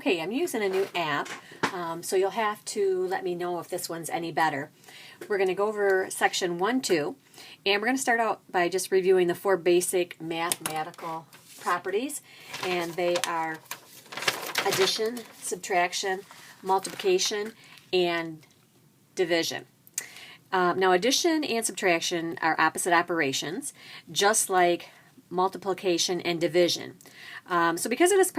Okay, I'm using a new app, so you'll have to let me know if this one's any better. We're going to go over section 1, 2, and we're going to start out by just reviewing the 4 basic mathematical properties, and they are addition, subtraction, multiplication, and division. Now, addition and subtraction are opposite operations, just like multiplication and division. So because of this,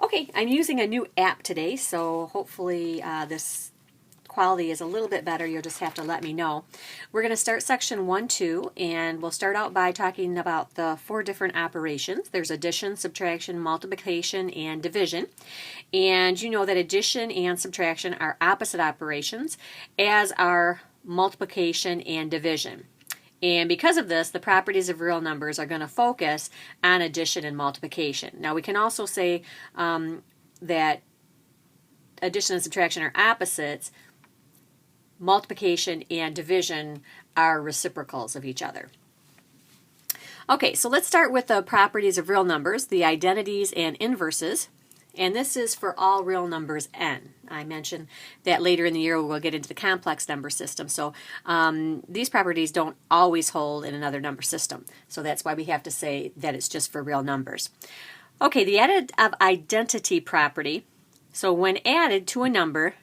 Okay, I'm using a new app today, so hopefully this quality is a little bit better. You'll just have to let me know. We're going to start section 1, 2, and we'll start out by talking about the 4 different operations. There's addition, subtraction, multiplication, and division. And you know that addition and subtraction are opposite operations, as are multiplication and division. And because of this, the properties of real numbers are going to focus on addition and multiplication. Now, we can also say that addition and subtraction are opposites. Multiplication and division are reciprocals of each other. Okay, so let's start with the properties of real numbers, the identities and inverses. And this is for all real numbers n. I mentioned that later in the year we'll get into the complex number system. So these properties don't always hold in another number system. So that's why we have to say that it's just for real numbers. Okay, the added of identity property. So when added to a number,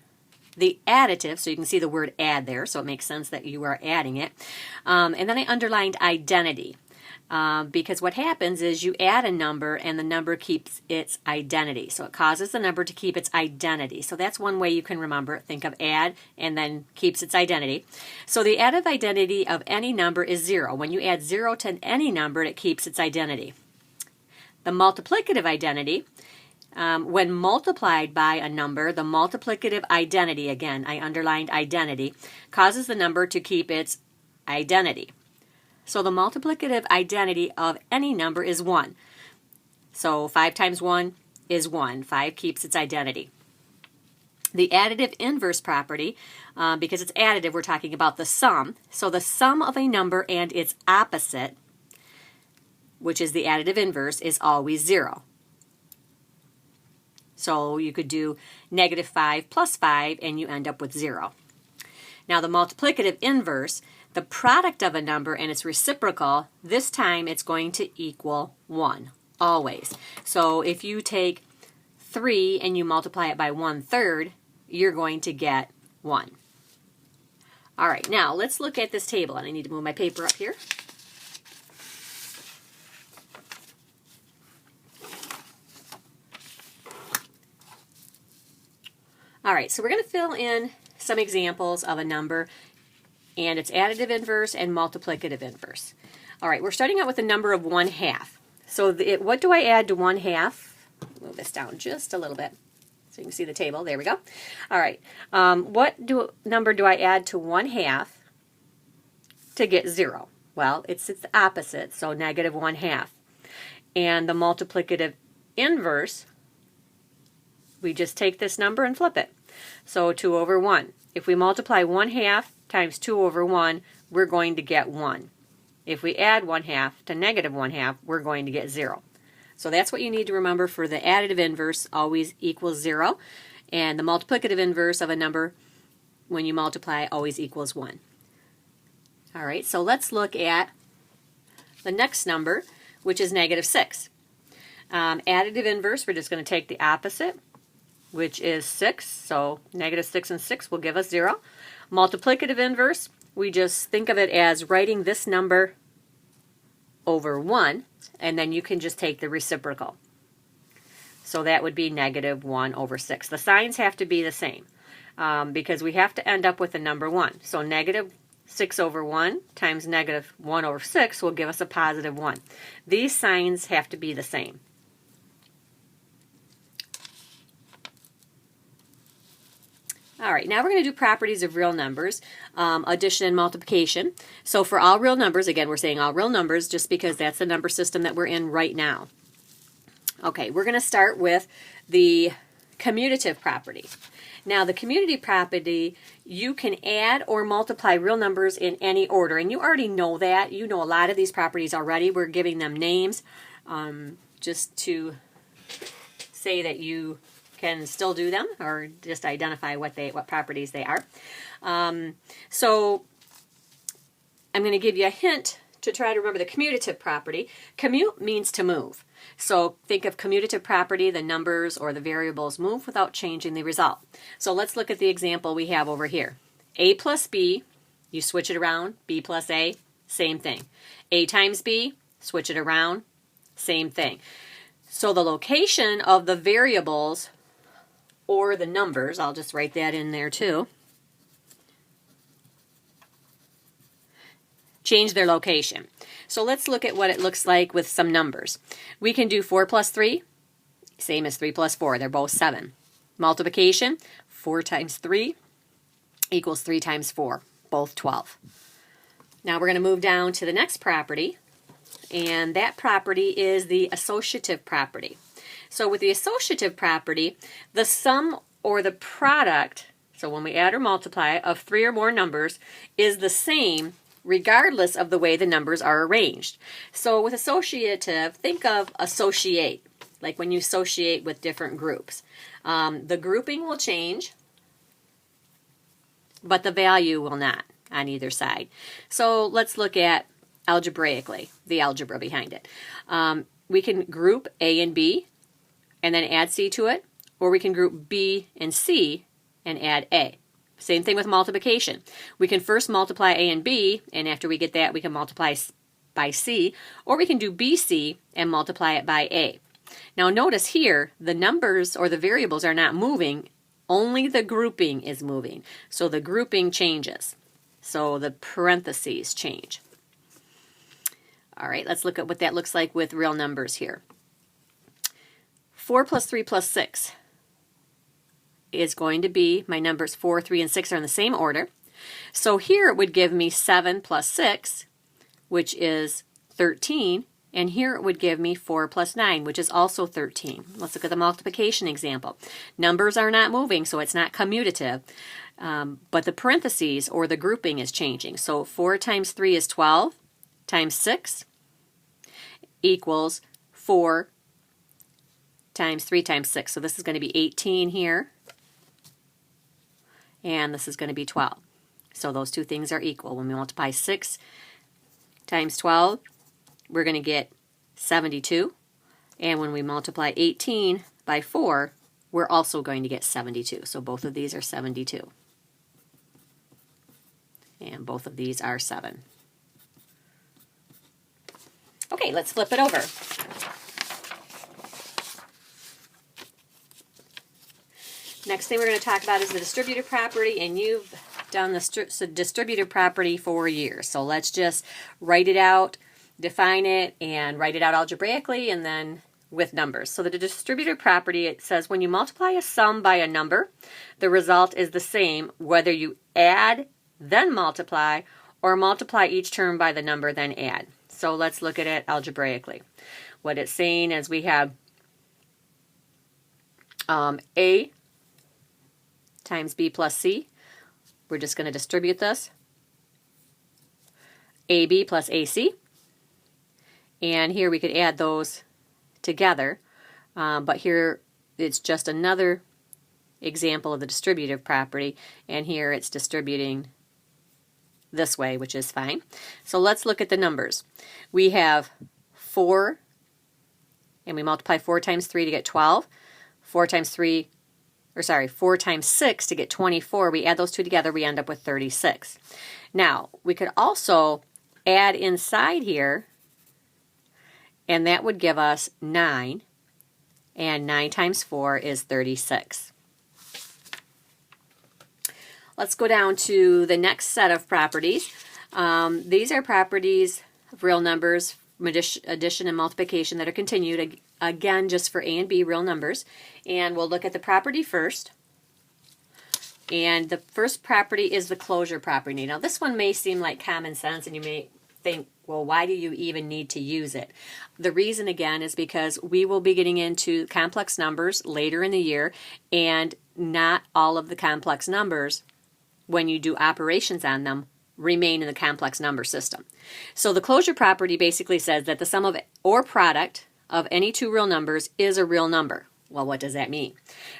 the additive, so you can see the word add there, so it makes sense that you are adding it. And then I underlined identity. Because what happens is you add a number and the number keeps its identity. So it causes the number to keep its identity. So that's one way you can remember it. Think of add and then keeps its identity. So the additive identity of any number is 0. When you add 0 to any number, it keeps its identity. The multiplicative identity, when multiplied by a number, the multiplicative identity, again, I underlined identity, causes the number to keep its identity. So the multiplicative identity of any number is 1. So 5 times 1 is 1. 5 keeps its identity. The additive inverse property, because it's additive, we're talking about the sum. So the sum of a number and its opposite, which is the additive inverse, is always 0. So you could do negative 5 plus 5 and you end up with 0. Now the multiplicative inverse, the product of a number and its reciprocal, this time it's going to equal 1, always. So if you take 3 and you multiply it by 1/3, you're going to get 1. All right, now let's look at this table, and I need to move my paper up here. All right, so we're going to fill in some examples of a number and its additive inverse and multiplicative inverse. All right, we're starting out with a number of 1/2. So what do I add to 1/2? Move this down just a little bit so you can see the table. There we go. All right, what number do I add to 1/2 to get 0? Well, it's its opposite, so negative 1/2. And the multiplicative inverse, we just take this number and flip it. So 2 over 1. If we multiply 1/2 times 2 over 1, we're going to get 1. If we add 1/2 to negative 1/2, we're going to get 0. So that's what you need to remember for the additive inverse, always equals 0. And the multiplicative inverse of a number, when you multiply, always equals 1. All right, so let's look at the next number, which is negative 6. Additive inverse, we're just going to take the opposite, which is 6. So negative 6 and 6 will give us 0. Multiplicative inverse, we just think of it as writing this number over 1, and then you can just take the reciprocal. So that would be negative 1 over 6. The signs have to be the same because we have to end up with the number 1. So negative 6 over 1 times negative 1 over 6 will give us a positive 1. These signs have to be the same. All right, now we're going to do properties of real numbers, addition and multiplication. So for all real numbers, again, we're saying all real numbers just because that's the number system that we're in right now. Okay, we're going to start with the commutative property. Now the community property, you can add or multiply real numbers in any order, and you already know that. You know a lot of these properties already. We're giving them names just to say that you can still do them, or just identify what properties they are. So I'm going to give you a hint to try to remember the commutative property. Commute means to move. So think of commutative property, the numbers or the variables move without changing the result. So let's look at the example we have over here. A plus B, you switch it around, B plus A, same thing. A times B, switch it around, same thing. So the location of the variables or the numbers, I'll just write that in there too, change their location. So let's look at what it looks like with some numbers. We can do 4 plus 3, same as 3 plus 4. They're both 7. Multiplication, 4 times 3 equals 3 times 4, both 12. Now we're going to move down to the next property, and that property is the associative property. So with the associative property, the sum or the product, so when we add or multiply, of 3 or more numbers is the same regardless of the way the numbers are arranged. So with associative, think of associate, like when you associate with different groups. The grouping will change, but the value will not on either side. So let's look at algebraically, the algebra behind it. We can group A and B and then add C to it, or we can group B and C and add A. Same thing with multiplication. We can first multiply A and B, and after we get that, we can multiply by C, or we can do BC and multiply it by A. Now notice here, the numbers or the variables are not moving, only the grouping is moving. So the grouping changes. So the parentheses change. All right, let's look at what that looks like with real numbers here. 4 plus 3 plus 6. Is going to be, my numbers 4, 3, and 6 are in the same order. So here it would give me 7 plus 6, which is 13, and here it would give me 4 plus 9, which is also 13. Let's look at the multiplication example. Numbers are not moving, so it's not commutative, but the parentheses or the grouping is changing. So 4 times 3 is 12, times 6 equals 4 times 3 times 6. So this is going to be 18 here. And this is going to be 12. So those two things are equal. When we multiply 6 times 12, we're going to get 72. And when we multiply 18 by 4, we're also going to get 72. So both of these are 72. And both of these are 7. Okay, let's flip it over. Next thing we're going to talk about is the distributive property, and you've done the distributive property for years. So let's just write it out, define it, and write it out algebraically and then with numbers. So the distributive property, it says when you multiply a sum by a number, the result is the same whether you add, then multiply, or multiply each term by the number, then add. So let's look at it algebraically. What it's saying is we have A times B plus C. We're just going to distribute this. AB plus AC. And here we could add those together. But here it's just another example of the distributive property. And here it's distributing this way, which is fine. So let's look at the numbers. We have 4, and we multiply 4 times 3 to get 12. 4 times 6 to get 24. We add those two together, we end up with 36. Now, we could also add inside here, and that would give us 9. And 9 times 4 is 36. Let's go down to the next set of properties. These are properties of real numbers, addition and multiplication that are continued, again, just for A and B real numbers. And we'll look at the property first. And the first property is the closure property. Now, this one may seem like common sense, and you may think, well, why do you even need to use it? The reason, again, is because we will be getting into complex numbers later in the year, and not all of the complex numbers, when you do operations on them, remain in the complex number system. So the closure property basically says that the sum of or product of any two real numbers is a real number. Well, what does that mean?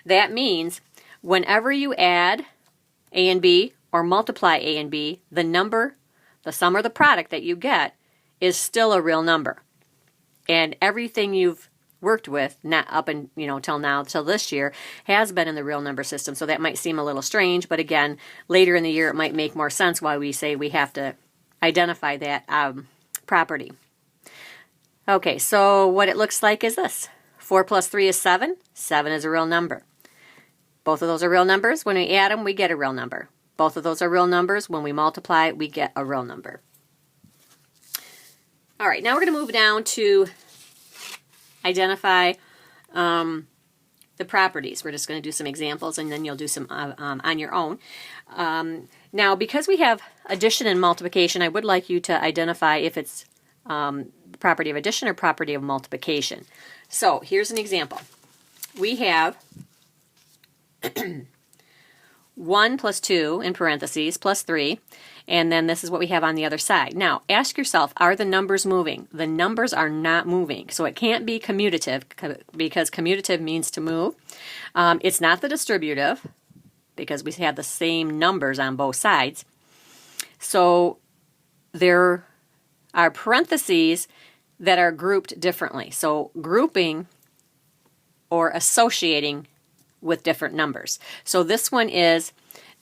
That means whenever you add A and B or multiply A and B, the number, the sum or the product that you get is still a real number. And everything you've worked with, not up and till now, till this year, has been in the real number system. So that might seem a little strange, but again, later in the year it might make more sense why we say we have to identify that property. Okay, so what it looks like is this. 4 plus 3 is 7. 7 is a real number. Both of those are real numbers. When we add them, we get a real number. Both of those are real numbers. When we multiply, we get a real number. All right, now we're going to move down to identify the properties. We're just going to do some examples, and then you'll do some on your own. Now, because we have addition and multiplication, I would like you to identify if it's property of addition or property of multiplication. So here's an example. We have 1 plus 2 in parentheses plus 3, and then this is what we have on the other side. Now, ask yourself, are the numbers moving? The numbers are not moving, so it can't be commutative because commutative means to move. It's not the distributive because we have the same numbers on both sides. So there are parentheses that are grouped differently. So grouping or associating with different numbers. So this one is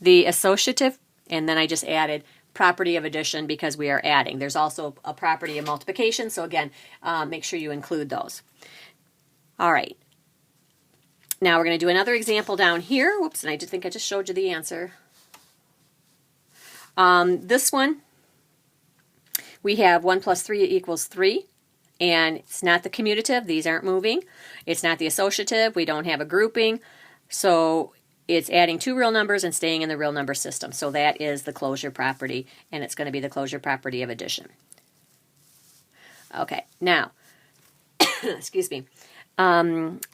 the associative, and then I just added property of addition because we are adding. There's also a property of multiplication, so again, make sure you include those. All right. Now we're going to do another example down here. Whoops, and I think I just showed you the answer. This one, we have 1 plus 3 equals 3. And it's not the commutative. These aren't moving. It's not the associative. We don't have a grouping. So it's adding two real numbers and staying in the real number system. So that is the closure property, and it's going to be the closure property of addition. Okay, now, excuse me.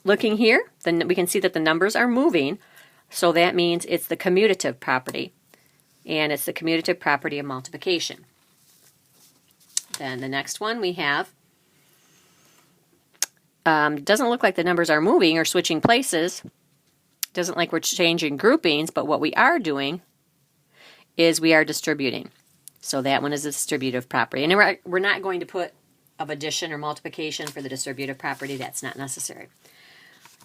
Looking here, then we can see that the numbers are moving. So that means it's the commutative property, and it's the commutative property of multiplication. Then the next one we have, doesn't look like the numbers are moving or switching places. Doesn't like we're changing groupings, but what we are doing is we are distributing. So that one is a distributive property. And we're not going to put of addition or multiplication for the distributive property. That's not necessary.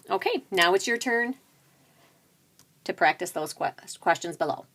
Okay, now it's your turn to practice those questions below.